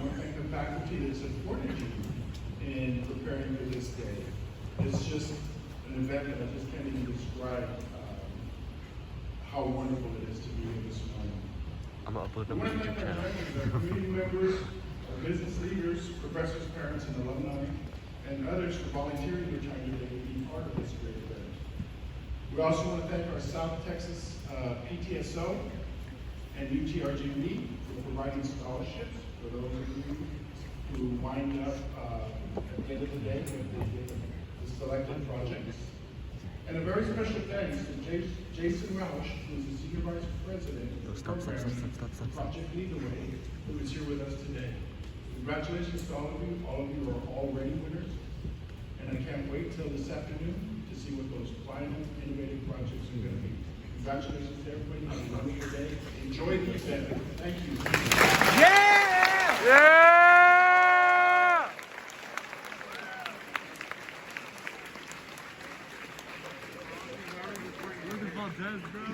want to thank the faculty that supported you in preparing for this day. It's just an event that I just can't even describe how wonderful it is to be here this morning. I'm gonna upload them I on want to YouTube thank our channel. friends, our community members, our business leaders, professors, parents, and alumni, and others for volunteering their time today to be part of this great event. We also want to thank our South Texas PTSO and UTRGV for providing scholarships for those of you who wind up at the end of the day with the selected projects. And a very special thanks to Jason Welsh, who is the Senior Vice President of Programming for Project Lead the Way, who is here with us today. Congratulations to all of you. All of you are already winners. And I can't wait till this afternoon to see what those final innovative projects are going to be. Congratulations to everybody. Have a wonderful day. Enjoy the event. Thank you. Yeah! Yeah! Look at Valdez, bro.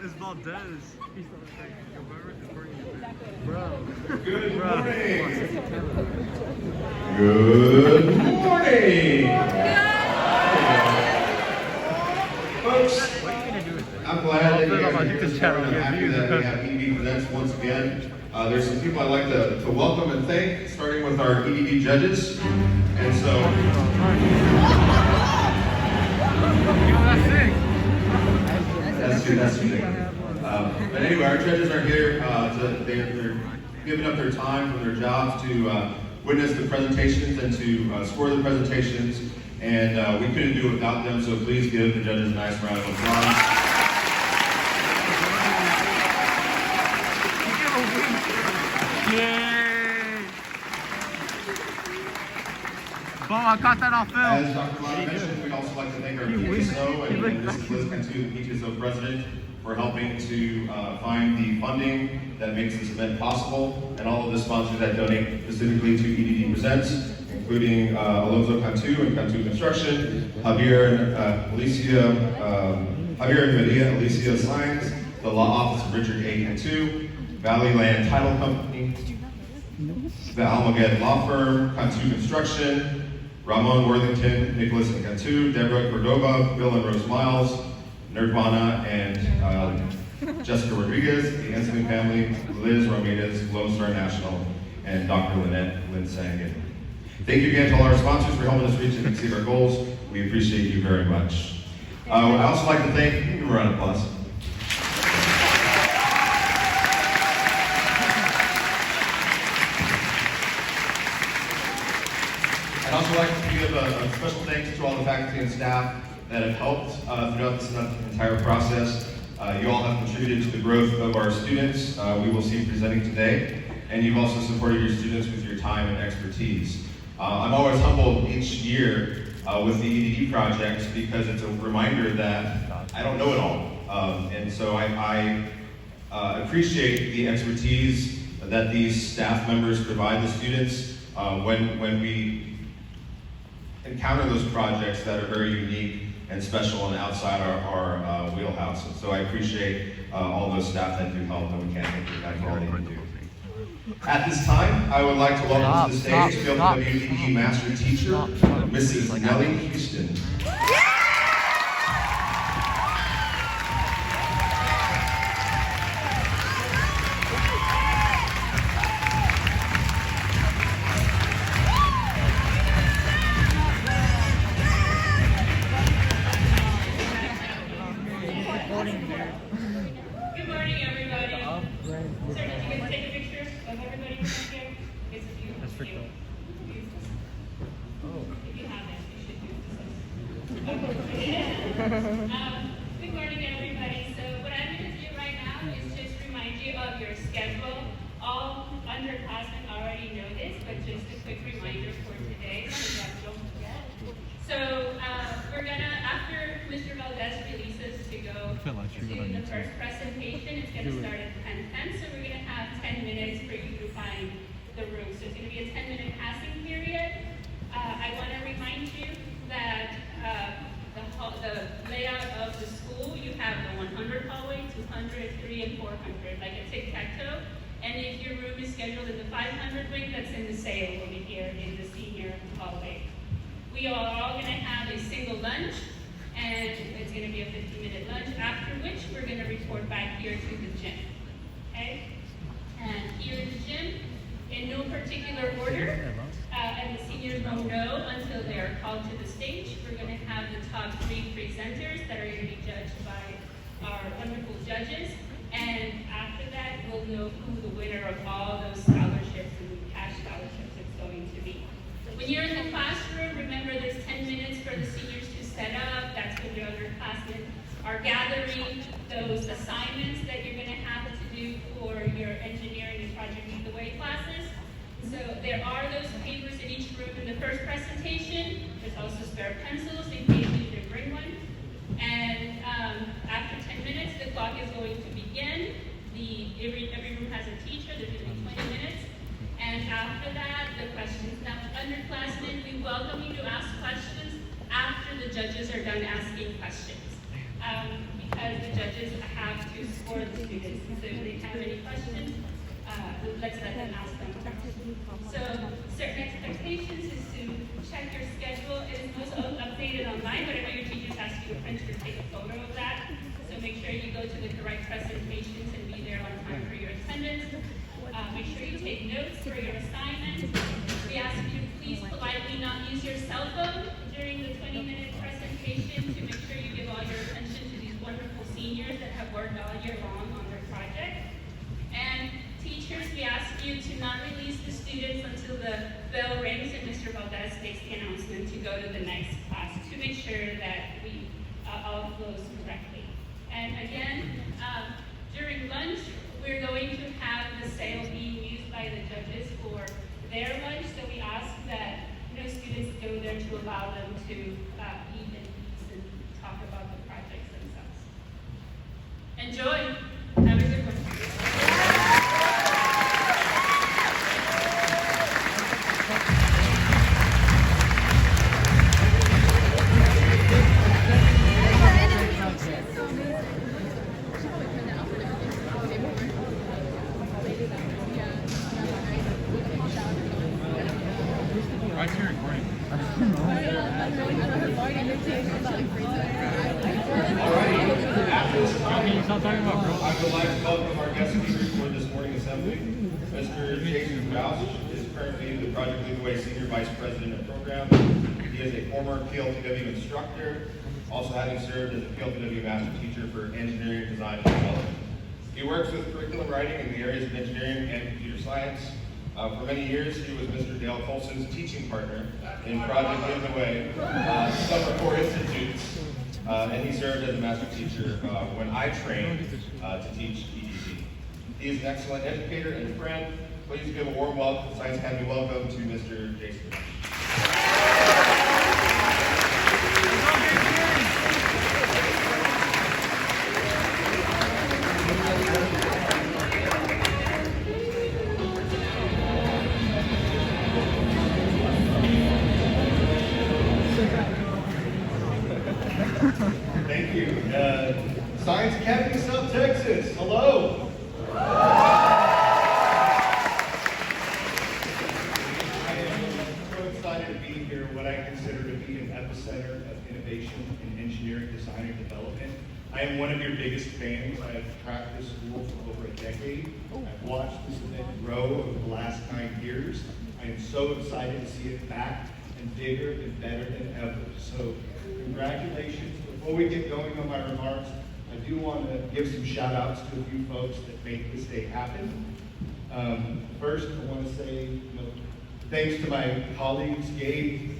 It's Valdez. Bro. Good morning. Good morning. Folks, I'm glad that you guys are here this morning. I'm happy that we have EDD Presents once again. There's some people I'd like to welcome and thank, starting with our EDD judges. And so, that's sick. But anyway, our judges are here. They're giving up their time from their jobs to witness the presentations and to score the presentations. And we couldn't do it without them, so please give the judges a nice round of applause. Yay! Bo, I caught that off film. As Dr. Lott mentioned, we'd also like to thank our PTSO, and this is Liz Cantu, the PTSO president, for helping to find the funding that makes this event possible, and all of the sponsors that donate specifically to EDD Presents, including Alonso Cantu and Cantu Construction, Javier and Maria Alicia Science, the law office of Richard A. Cantu, Valley Land Title Company, the Almaguer Law Firm, Cantu Construction, Ramon Worthington, Nicholas and Cantu, Deborah Cordova, Bill and Rose Miles, Nirvana and Jessica Rodriguez, the Anthony family, Liz Ramirez, Lone Star National, and Dr. Lynette Linsangen. Thank you again to all our sponsors for helping us reach and exceed our goals. We appreciate you very much. I'd also like to thank, give me a round of applause. I'd also like to give a special thanks to all the faculty and staff that have helped throughout this entire process. You all have contributed to the growth of our students we will see presenting today, and you've also supported your students with your time and expertise. I'm always humbled each year with the EDD project because it's a reminder that I don't know it all. And so I appreciate the expertise that these staff members provide the students when we encounter those projects that are very unique and special and outside our wheelhouse. And so I appreciate all those staff that do help, and we can't thank you enough for all they can do. At this time, I would like to welcome to the stage WWED Master Teacher, Mrs. Nellie Houston. Good morning, everybody. Sir, did you guys take a picture of everybody who's here? It's you. That's pretty cool. If you haven't, you should do this. Good morning, everybody. So what I'm going to do right now is just remind you of your schedule. All underclassmen already know this, but just a quick reminder for today so that you don't forget. So we're going to, after Mr. Valdez releases to go to the first presentation, it's going to start at 10:10, so we're going to have 10 minutes for you to find the room. So it's going to be a 10-minute passing period. I want to remind you that the layout of the school, you have the 100 hallway, 200, 300, and 400, like a tic-tac-toe. And if your room is scheduled in the 500 wing that's in the sale over here in the senior hallway. We are all going to have a single lunch, and it's going to be a 50-minute lunch, after which we're going to report back here to the gym. Okay? And here in the gym, in no particular order, and the seniors won't know until they are called to the stage. We're going to have the top 3 presenters that are going to be judged by our wonderful judges. And after that, we'll know who the winner of all those scholarships and cash scholarships is going to be. When you're in the classroom, remember there's 10 minutes for the seniors to set up. That's when your other classmen are gathering those assignments that you're going to have to do for your engineering and project lead the way classes. So there are those papers in each room in the first presentation. There's also spare pencils in case you didn't bring one. And after 10 minutes, the clock is going to begin. Every room has a teacher. There's going to be 20 minutes. And after that, the questions. Now, underclassmen, we welcome you to ask questions after the judges are done asking questions. Because the judges have to score the students. So if they have any questions, let's let them ask them. So certain expectations is to check your schedule. It is most updated online, but I know your teachers ask you to print or take a photo of that. So make sure you go to the correct presentations and be there on time for your attendance. Make sure you take notes for your assignments. We ask you to please politely not use your cell phone during the 20-minute presentation to make sure you give all your attention to these wonderful seniors that have worked all year long on their project. And teachers, we ask you to not release the students until the bell rings and Mr. Valdez makes the announcement to go to the next class to make sure that we all flows correctly. And again, during lunch, we're going to have the sale being used by the judges for their lunch, so we ask that no students go there to allow them to eat and talk about the projects themselves. Enjoy. Have a good one. Right here, recording. Alrighty, after this time, Stop talking about girls. I would like to welcome our guest speaker for this morning assembly. Mr. Jason Roush is currently the Project Lead the Way Senior Vice President of Program. He is a former PLTW instructor, also having served as a PLTW Master Teacher for Engineering, Design, and Development. He works with curriculum writing in the areas of engineering and computer science. For many years, he was Mr. Dale Colson's teaching partner in Project Lead the Way, Summer Core Institutes, and he served as a master teacher when I trained to teach EDD. He is an excellent educator and friend. Please give a warm welcome, Science Academy welcome to Mr. Jason. Thank you. Science Academy, South Texas. Hello. I am so excited to be here, what I consider to be an epicenter of innovation in engineering, design, and development. I am one of your biggest fans. I have tracked this school for over a decade. I've watched this event grow over the last 9 years. I am so excited to see it back and bigger and better than ever. So congratulations. Before we get going on my remarks, I do want to give some shout outs to a few folks that make this day happen. First, I want to say, thanks to my colleagues. Gabe,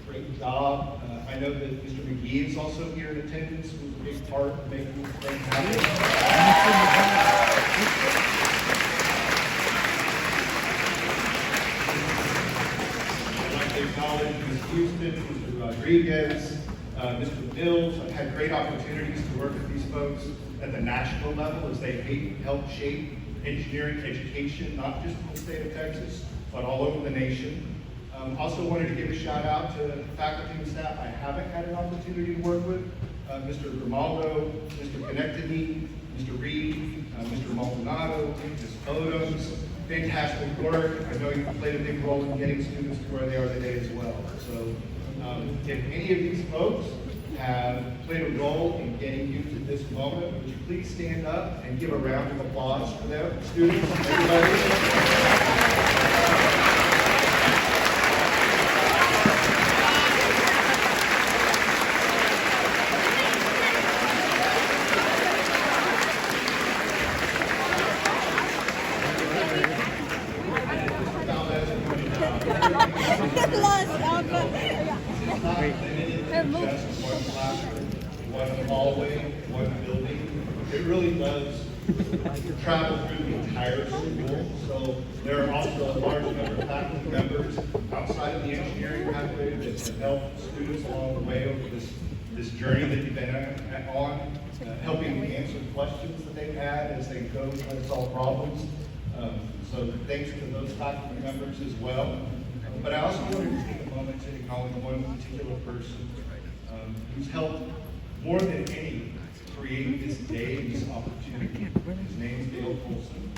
great job. I know that Mr. McGee is also here in attendance, who was a big part of making this thing happen. I'd like to acknowledge Ms. Houston, Mr. Rodriguez, Mr. Mills. I've had great opportunities to work with these folks at the national level as they help shape engineering education, not just in the state of Texas, but all over the nation. Also wanted to give a shout out to faculty and staff I haven't had an opportunity to work with. Mr. Grimaldo, Mr. Connectini, Mr. Reed, Mr. Maldonado, Ms. Photos, fantastic work. I know you've played a big role in getting students to where they are today as well. So if any of these folks have played a role in getting you to this moment, would you please stand up and give a round of applause for them, students, everybody? Just one classroom, one hallway, one building. It really does travel through the entire school. So there are also a large number of faculty members outside of the engineering pathway that have helped students along the way over this journey that you've been on, helping answer questions that they've had as they go try to solve problems. So thanks to those faculty members as well. But I also wanted to take a moment to acknowledge one particular person who's helped more than any create this day, this opportunity. His name is Dale Colson.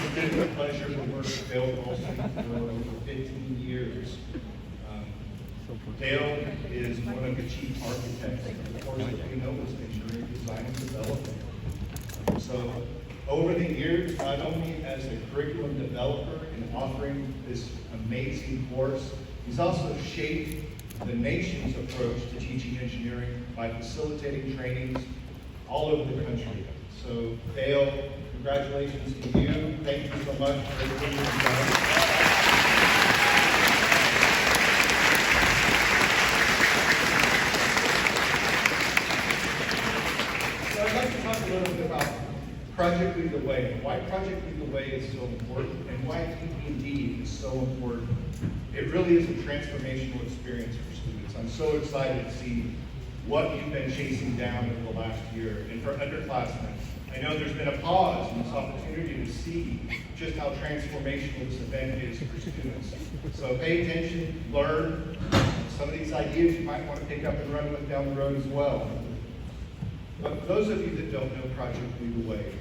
It's been a pleasure to work with Dale Colson for over 15 years. Dale is one of the chief architects of the course that we know is engineering design and development. So over the years, not only as a curriculum developer in offering this amazing course, he's also shaped the nation's approach to teaching engineering by facilitating trainings all over the country. So Dale, congratulations to you. Thank you so much for everything you've done. I'd like to talk a little bit about Project Lead the Way, why Project Lead the Way is so important, and why EDD is so important. It really is a transformational experience for students. I'm so excited to see what you've been chasing down over the last year. And for underclassmen, I know there's been a pause in this opportunity to see just how transformational this event is for students. So pay attention, learn. Some of these ideas you might want to pick up and run with down the road as well. But for those of you that don't know Project Lead the Way,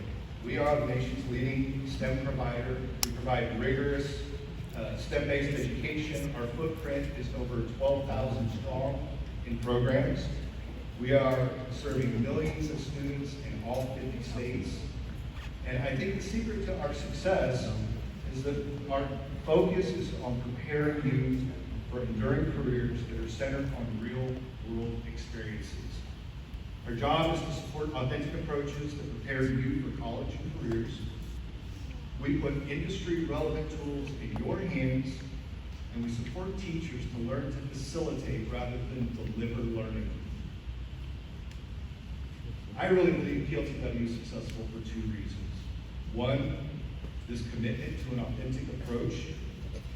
we are the nation's leading STEM provider. We provide rigorous STEM-based education. Our footprint is over 12,000 strong in programs. We are serving millions of students in all 50 states. And I think the secret to our success is that our focus is on preparing you for enduring careers that are centered on real-world experiences. Our job is to support authentic approaches that prepare you for college and careers. We put industry-relevant tools in your hands, and we support teachers to learn to facilitate rather than deliver learning. I really believe PLTW is successful for two reasons. One, this commitment to an authentic approach,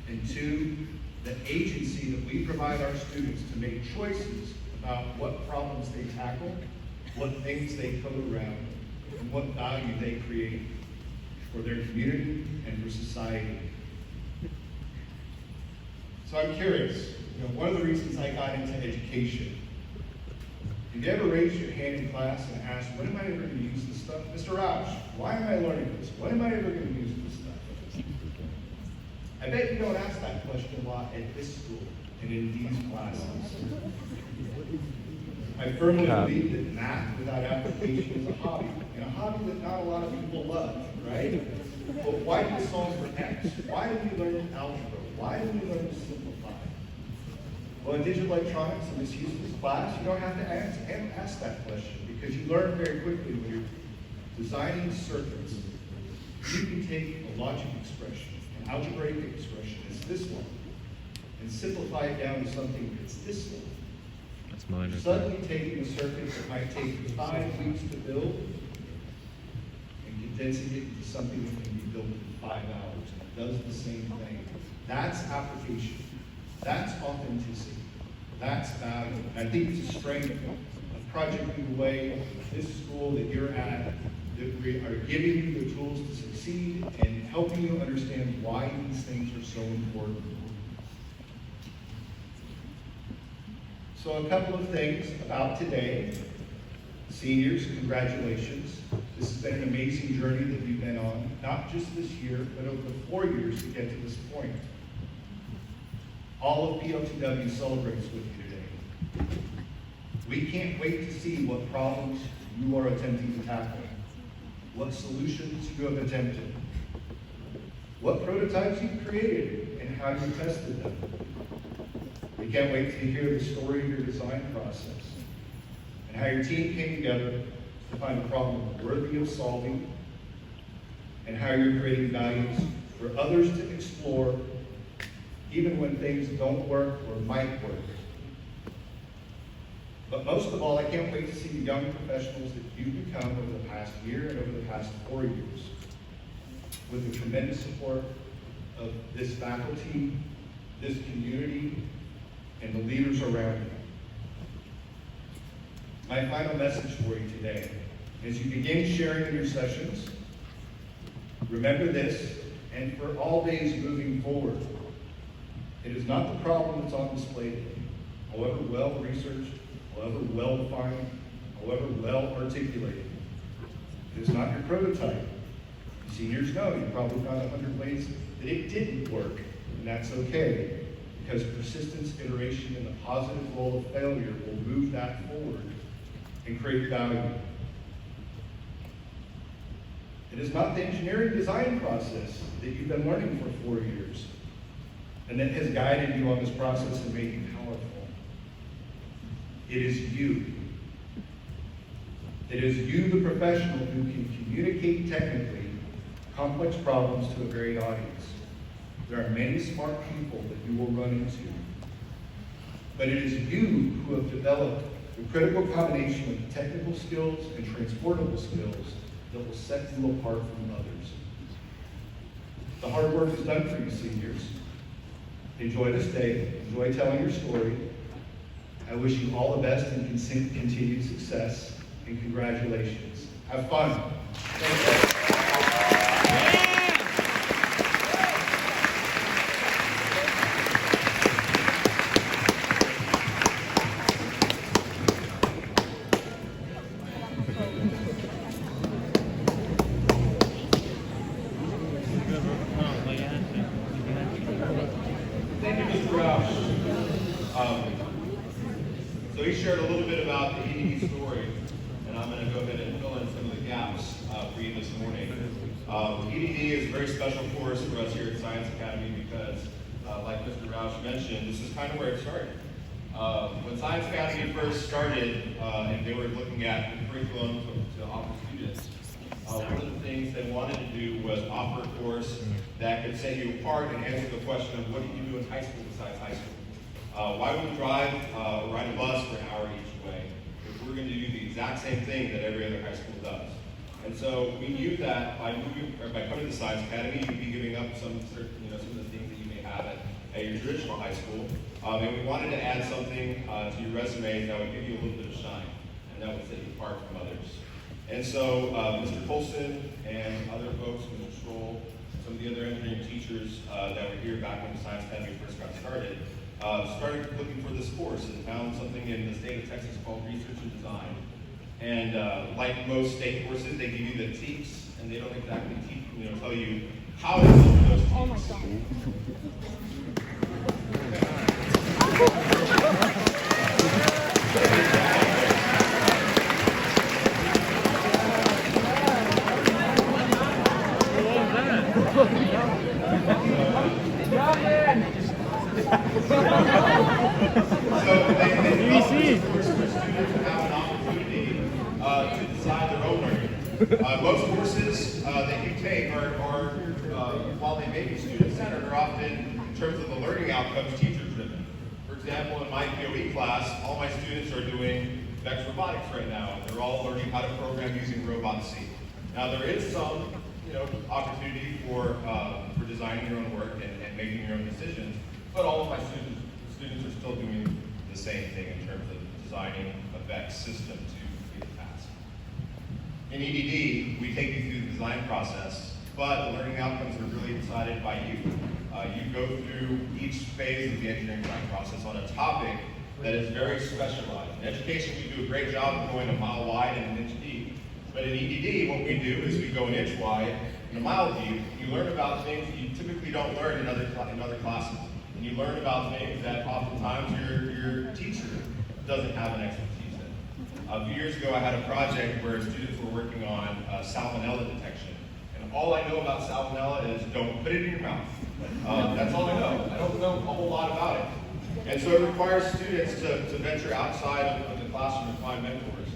and two, the agency that we provide our students to make choices about what problems they tackle, what things they code around, and what value they create for their community and for society. So I'm curious, one of the reasons I got into education, have you ever raised your hand in class and asked, when am I ever going to use this stuff? Mr. Rausch, why am I learning this? When am I ever going to use this stuff? I bet you don't ask that question a lot at this school and in these classes. I firmly believe that math without application is a hobby, and a hobby that not a lot of people love, right? But why do we solve for X? Why do we learn algebra? Why do we learn to simplify? Well, in digital electronics, in this useless class, you don't have to ask that question, because you learn very quickly when you're designing circuits. You can take a logic expression, an algebraic expression, it's this one, and simplify it down to something that's this one. That's mine. You're suddenly taking a circuit that might take you 5 weeks to build and condensing it into something that can be built in 5 hours. It does the same thing. That's application. That's authenticity. That's value. And I think it's a strength of Project Lead the Way, this school that you're at, that we are giving you the tools to succeed and helping you understand why these things are so important. So a couple of things about today. Seniors, congratulations. This has been an amazing journey that you've been on, not just this year, but over the 4 years to get to this point. All of PLTW celebrates with you today. We can't wait to see what problems you are attempting to tackle, what solutions you have attempted, what prototypes you've created, and how you tested them. We can't wait to hear the story of your design process and how your team came together to find a problem worthy of solving, and how you're creating values for others to explore even when things don't work or might work. But most of all, I can't wait to see the young professionals that you've become over the past year and over the past 4 years, with the tremendous support of this faculty, this community, and the leaders around you. My final message for you today, as you begin sharing in your sessions, remember this, and for all days moving forward, it is not the problem that's on display today, however well researched, however well defined, however well articulated. It is not your prototype. Seniors know you probably found 100 ways that it didn't work, and that's okay, because persistence, iteration, and the positive role of failure will move that forward and create value. It is not the engineering design process that you've been learning for 4 years and that has guided you on this process and made you powerful. It is you. It is you, the professional, who can communicate technically complex problems to a varied audience. There are many smart people that you will run into, but it is you who have developed the critical combination of technical skills and transportable skills that will set you apart from others. The hard work is done for you, seniors. Enjoy this day, enjoy telling your story. I wish you all the best and continued success, and congratulations. Have fun. Thank you. Thank you, Mr. Roush. So he shared a little bit about the EDD story, and I'm going to go ahead and fill in some of the gaps for you this morning. EDD is a very special course for us here at Science Academy because, like Mr. Roush mentioned, this is kind of where it started. When Science Academy first started, and they were looking at the curriculum to offer students, one of the things they wanted to do was offer a course that could set you apart and answer the question of what do you do in high school besides high school? Why would we drive or ride a bus for an hour each way if we're going to do the exact same thing that every other high school does? And so we knew that by coming to Science Academy, you'd be giving up some of the things that you may have at your traditional high school. And we wanted to add something to your resume that would give you a little bit of shine, and that would set you apart from others. And so Mr. Colson and other folks, Mr. Stroll, some of the other engineering teachers that were here back when the Science Academy first got started, started looking for this course and found something in the state of Texas called Research and Design. And like most state courses, they give you the teaks, and they don't exactly tell you how to build those teaks. Oh my God. Most courses that you take are while they may be student-centered, are often, in terms of the learning outcomes, teacher-driven. For example, in my POE class, all my students are doing VEX robotics right now, and they're all learning how to program using Robot C. Now, there is some opportunity for designing your own work and making your own decisions, but all of my students are still doing the same thing in terms of designing a VEX system to complete the task. In EDD, we take you through the design process, but the learning outcomes are really decided by you. You go through each phase of the engineering design process on a topic that is very specialized. In education, we do a great job of going a mile wide and an inch deep. But in EDD, what we do is we go an inch wide and a mile deep. You learn about things that you typically don't learn in other classes. And you learn about things that oftentimes your teacher doesn't have an expertise in. A few years ago, I had a project where students were working on salmonella detection. And all I know about salmonella is don't put it in your mouth. That's all I know. I don't know a whole lot about it. And so it requires students to venture outside of the classroom and find mentors,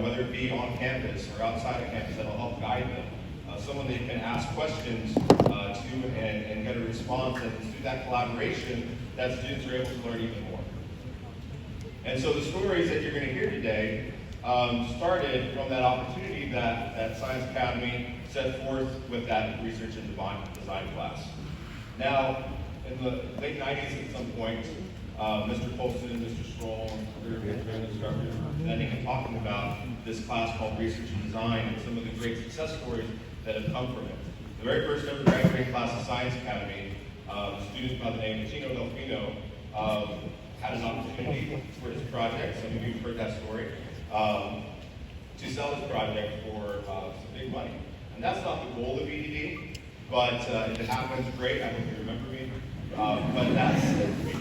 whether it be on campus or outside of campus that will help guide them. Someone they can ask questions to and get a response, and through that collaboration, that students are able to learn even more. And so the stories that you're going to hear today started from that opportunity that Science Academy set forth with that research and design class. Now, in the late 90s at some point, Mr. Colson, Mr. Stroll, and other instructors were presenting and talking about this class called Research and Design and some of the great success stories that have come from it. The very first ever graduating class of Science Academy, students by the name of Chino Delfino had an opportunity for his project, some of you have heard that story, to sell his project for some big money. And that's not the goal of EDD, but if it happens, great, I hope you remember me. But that's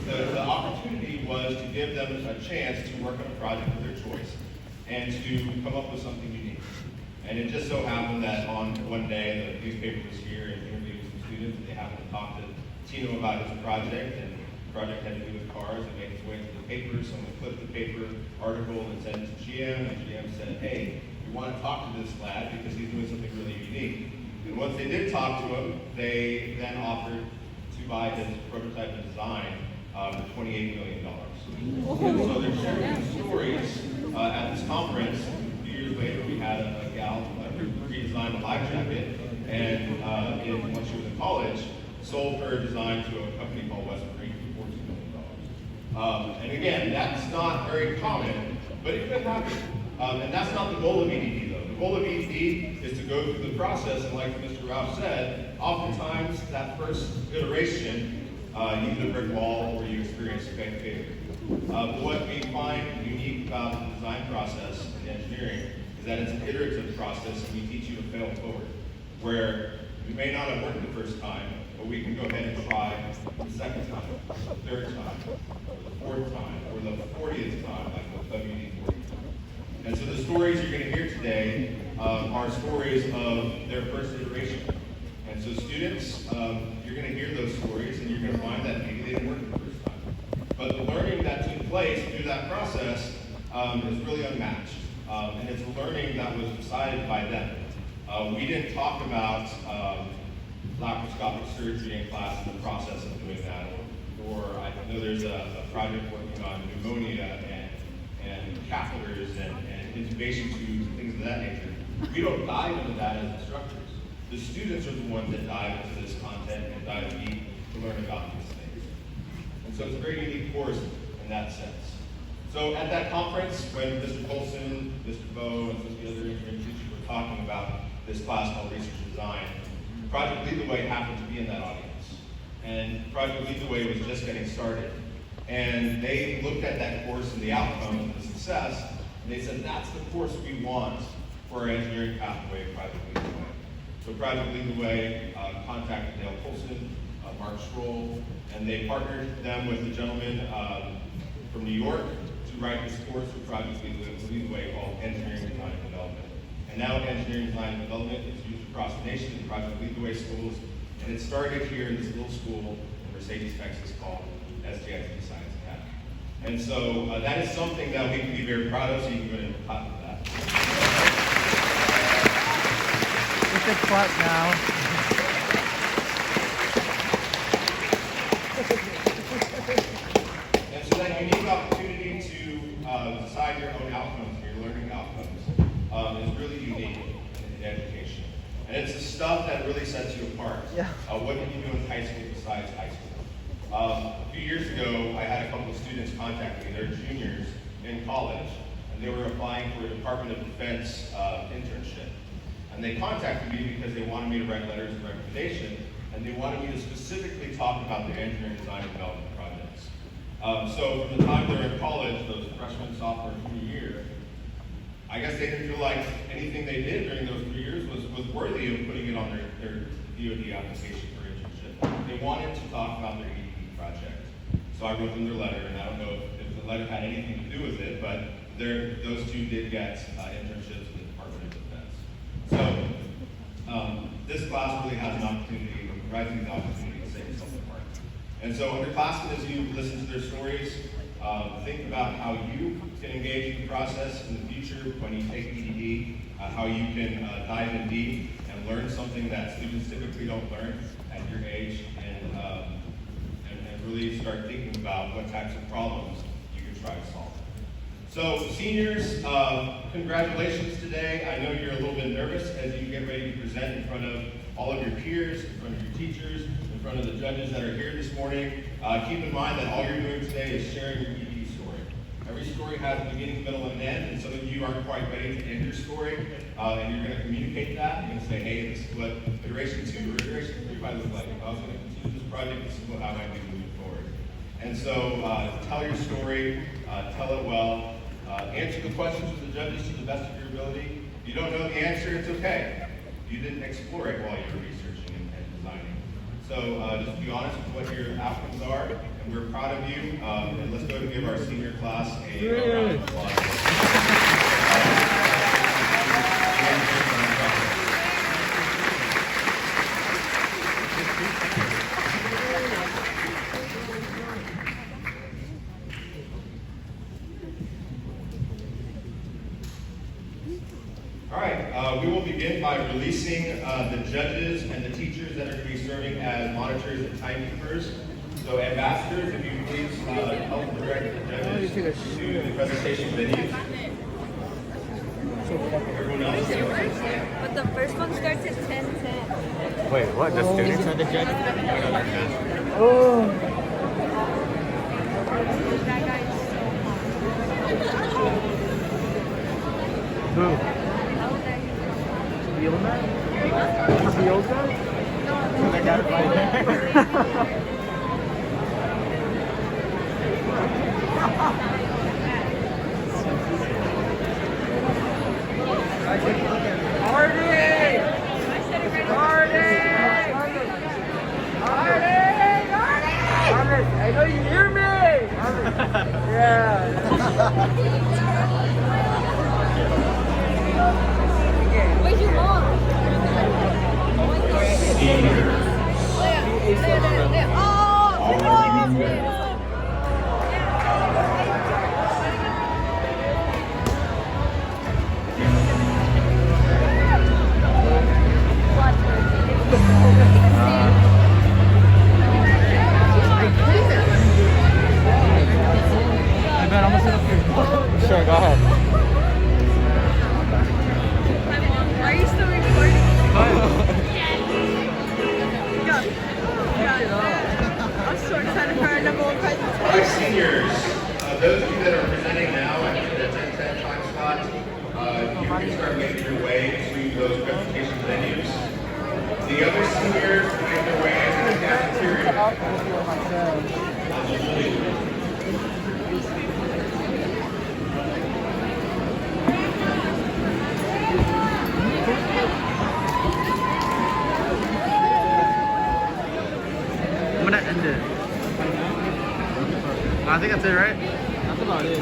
the opportunity was to give them a chance to work on a project of their choice and to come up with something unique. And it just so happened that on one day the newspaper was here and interviewed some students, and they happened to talk to Tino about his project, and the project had to do with cars and made its way to the paper. Someone clipped the paper article and sent it to GM, and GM said, hey, we want to talk to this lad because he's doing something really unique. And once they did talk to him, they then offered to buy his prototype and design for $28 million. And so they're sharing some stories at this conference. A few years later, we had a gal redesign a life jacket, and when she was in college, sold her design to a company called West Marine for $14 million. And again, that's not very common, but it could happen. And that's not the goal of EDD, though. The goal of EDD is to go through the process, and like Mr. Ralph said, oftentimes that first iteration, you hit a brick wall or you experience failure. What we find unique about the design process in engineering is that it's an iterative process, and we teach you to fail forward, where we may not have worked the first time, but we can go ahead and try the second time, the third time, or the fourth time, or the 40th time, like with WD-40. And so the stories you're going to hear today are stories of their first iteration. And so students, you're going to hear those stories, and you're going to find that maybe they didn't work the first time. But the learning that took place through that process is really unmatched. And it's a learning that was decided by them. We didn't talk about laparoscopic surgery in class and the process of doing that. Or I know there's a project working on pneumonia and catheters and intubation tubes and things of that nature. We don't dive into that as instructors. The students are the ones that dive into this content and dive deep to learn about these things. And so it's a very unique course in that sense. So at that conference, when Mr. Colson, Mr. Bowe, and some of the other engineering teachers were talking about this class called Research and Design, Project Lead the Way happened to be in that audience. And Project Lead the Way was just getting started. And they looked at that course and the outcome and the success, and they said, that's the course we want for our engineering pathway at Project Lead the Way. So Project Lead the Way contacted Dale Colson, Mark Stroll, and they partnered them with a gentleman from New York to write this course for Project Lead the Way called Engineering Design and Development. And now Engineering Design and Development is used across the nation in Project Lead the Way schools, and it started here in this little school in Mercedes, Texas called STISD Science Academy. And so that is something that we can be very proud of, so you can go ahead and clap for that. We should clap now. And so that unique opportunity to decide your own outcomes, your learning outcomes, is really unique in education. And it's the stuff that really sets you apart. Yeah. What can you do in high school besides high school? A few years ago, I had a couple of students contact me. They're juniors in college, and they were applying for a Department of Defense internship. And they contacted me because they wanted me to write letters of recommendation, and they wanted me to specifically talk about their engineering design and development projects. So from the time they were in college, those freshman, sophomore, junior year, I guess they didn't feel like anything they did during those 3 years was worthy of putting it on their DoD application for internship. They wanted to talk about their EDD project. So I wrote them their letter, and I don't know if the letter had anything to do with it, but those two did get internships in the Department of Defense. So this class really has an opportunity, provides you the opportunity to set yourself apart. And so underclassmen, as you listen to their stories, think about how you can engage in the process in the future when you take EDD, how you can dive in deep and learn something that students typically don't learn at your age, and really start thinking about what types of problems you can try to solve. So seniors, congratulations today. I know you're a little bit nervous as you get ready to present in front of all of your peers, in front of your teachers, in front of the judges that are here this morning. Keep in mind that all you're doing today is sharing your EDD story. Every story has a beginning, middle, and end, and some of you aren't quite ready to end your story, and you're going to communicate that. You're going to say, hey, this is what iteration 2 or iteration 3 might look like. If I was going to continue this project, this is how I might be moving forward. And so tell your story, tell it well, answer the questions with the judges to the best of your ability. If you don't know the answer, it's okay. You didn't explore it while you were researching and designing. So just be honest with what your outcomes are, and we're proud of you. And let's go and give our senior class a round of applause. All right, we will begin by releasing the judges and the teachers that are going to be serving as monitors and timekeepers. So ambassadors, if you please help direct the judges to the presentation venues. Everyone else? But the first one starts at 10:10. Wait, what? The students are the judges? That guy is so hot. Who? Fielder? Fielder? That guy right there. I know you hear me! Yeah. Where's your mom? I bet I'm gonna sit up here. Sure, go ahead. Are you still recording? I'm so excited for our number one presentation. All right, seniors, those of you that are presenting now at the 10:10 time slot, you can start making your way to those presentation venues. The other seniors make their way into the cafeteria. I'm gonna end it. I think that's it, right? That's about it.